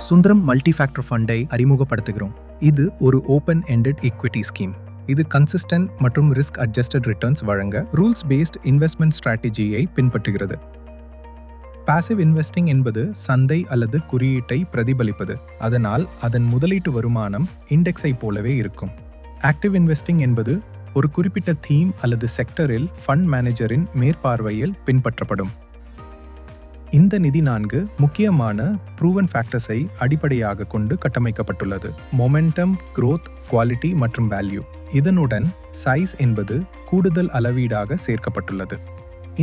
Sundaram multi factor ஃபண்டை அறிமுகப்படுத்துகிறோம். இது ஒரு ஓப்பன் எண்டட் ஈக்விட்டி ஸ்கீம். இது கன்சிஸ்டன்ட் மற்றும் ரிஸ்க் அட்ஜஸ்டட் ரிட்டர்ன்ஸ் வழங்க ரூல்ஸ் பேஸ்ட் இன்வெஸ்ட்மெண்ட் ஸ்ட்ராட்டஜியை பின்பற்றுகிறது. பாசிவ் இன்வெஸ்டிங் என்பது சந்தை அல்லது குறியீட்டை பிரதிபலிப்பது, அதனால் அதன் முதலீட்டு வருமானம் இண்டெக்ஸை போலவே இருக்கும். ஆக்டிவ் இன்வெஸ்டிங் என்பது ஒரு குறிப்பிட்ட தீம் அல்லது செக்டரில் ஃபண்ட் மேனேஜரின் மேற்பார்வையில் பின்பற்றப்படும். இந்த நிதி 4 முக்கியமான ப்ரூவன் ஃபேக்டர்ஸை அடிப்படையாக கொண்டு கட்டமைக்கப்பட்டுள்ளது: மொமெண்டம், growth, குவாலிட்டி மற்றும் வேல்யூ. இதனுடன் சைஸ் என்பது கூடுதல் அளவீடாக சேர்க்கப்பட்டுள்ளது.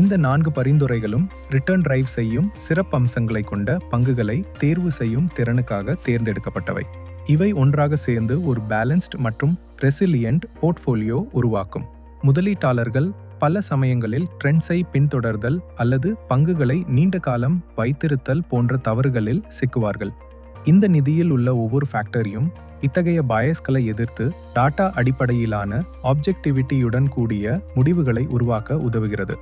இந்த 4 பரிந்துரைகளும் ரிட்டர்ன் டிரைவ் செய்யும் சிறப்பம்சங்களை கொண்ட பங்குகளை தேர்வு செய்யும் திறனுக்காக தேர்ந்தெடுக்கப்பட்டவை. இவை ஒன்றாக சேர்ந்து ஒரு பேலன்ஸ்ட் மற்றும் ரெசிலியன்ட் போர்ட்ஃபோலியோ உருவாக்கும். முதலீட்டாளர்கள் பல சமயங்களில் ட்ரெண்ட்ஸை பின்தொடர்தல் அல்லது பங்குகளை நீண்ட காலம் வைத்திருத்தல் போன்ற தவறுகளில் சிக்குவார்கள். இந்த நிதியில் உள்ள ஒவ்வொரு ஃபேக்டரியும் இத்தகைய பயஸ்களை எதிர்த்து டாட்டா அடிப்படையிலான ஆப்ஜெக்டிவிட்டியுடன் கூடிய முடிவுகளை உருவாக்க உதவுகிறது.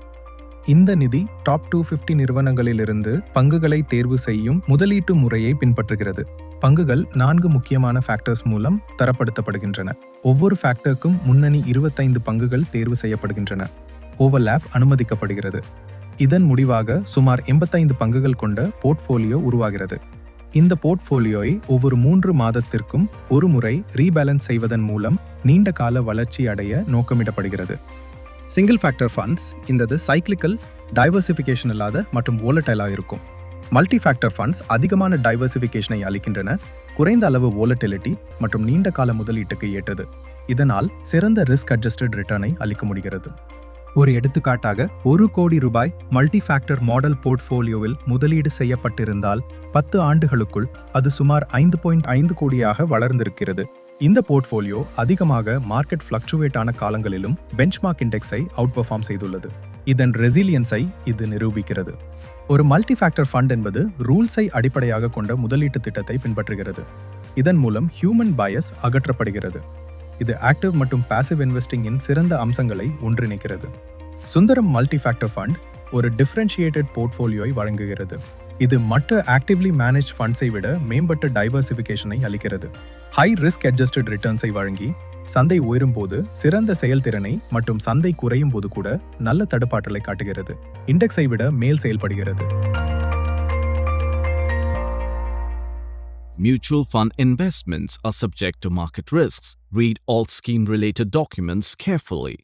இந்த நிதி டாப் 250 நிறுவனங்களிலிருந்து பங்குகளை தேர்வு செய்யும் முதலீட்டு முறையை பின்பற்றுகிறது. பங்குகள் 4 முக்கியமான ஃபேக்டர்ஸ் மூலம் தரப்படுத்தப்படுகின்றன. ஒவ்வொரு ஃபேக்டருக்கும் முன்னணி 25 பங்குகள் தேர்வு செய்யப்படுகின்றன. ஓவர்லாப் அனுமதிக்கப்படுகிறது. இதன் முடிவாக சுமார் 85 பங்குகள் கொண்ட போர்ட்ஃபோலியோ உருவாகிறது. இந்த போர்ட்ஃபோலியோவை ஒவ்வொரு 3 மாதத்திற்கும் ஒரு முறை ரீபேலன்ஸ் செய்வதன் மூலம் நீண்ட கால வளர்ச்சி அடைய நோக்கமிடப்படுகிறது. சிங்கிள் ஃபேக்டர் ஃபண்ட்ஸ் இந்த சைக்கிளிக்கல், டைவர்சிஃபிகேஷன் இல்லாத மற்றும் வோலட்டைலாக இருக்கும். மல்டி ஃபேக்டர் ஃபண்ட்ஸ் அதிகமான டைவர்சிஃபிகேஷனை அளிக்கின்றன, குறைந்த அளவு வோலட்டிலிட்டி மற்றும் நீண்ட கால முதலீட்டுக்கு ஏற்றது. இதனால் சிறந்த ரிஸ்க் அட்ஜஸ்டட் ரிட்டர்னை அளிக்க முடிகிறது. ஒரு எடுத்துக்காட்டாக, 1 கோடி ரூபாய் மல்டி ஃபேக்டர் மாடல் போர்ட்ஃபோலியோவில் முதலீடு செய்யப்பட்டிருந்தால் 10 ஆண்டுகளுக்குள் அது சுமார் 5.5 கோடியாக வளர்ந்திருக்கிறது. இந்த போர்ட்ஃபோலியோ அதிகமாக மார்க்கெட் ஃப்ளக்சுவேட் ஆன காலங்களிலும் பெஞ்ச்மார்க் இண்டெக்ஸை அவுட் பெர்ஃபார்ம் செய்துள்ளது. இதன் ரெசிலியன்ஸை இது நிரூபிக்கிறது. ஒரு மல்டி ஃபேக்டர் ஃபண்ட் என்பது ரூல்ஸை அடிப்படையாக கொண்ட முதலீட்டு திட்டத்தை பின்பற்றுகிறது. இதன் மூலம் ஹியூமன் பயஸ் அகற்றப்படுகிறது. இது ஆக்டிவ் மற்றும் பாசிவ் இன்வெஸ்டிங்கின் சிறந்த அம்சங்களை ஒன்றிணைக்கிறது. சுந்தரம் மல்டி ஃபேக்டர் ஃபண்ட் ஒரு டிஃபரன்ஷியேட்டட் போர்ட்ஃபோலியோவை வழங்குகிறது. இது மற்ற ஆக்டிவ்லி மேனேஜ் ஃபண்ட்ஸை விட மேம்பட்ட டைவர்சிஃபிகேஷனை அளிக்கிறது. ஹை ரிஸ்க் அட்ஜஸ்டட் ரிட்டர்ன்ஸை வழங்கி சந்தை உயரும் போது சிறந்த செயல்திறனை மற்றும் சந்தை குறையும் போது கூட நல்ல தடுப்பாற்றலை காட்டுகிறது. இண்டெக்ஸை விட மேல் செயல்படுகிறது. Mutual fund investments are subject to market risks. Read all scheme-related documents carefully.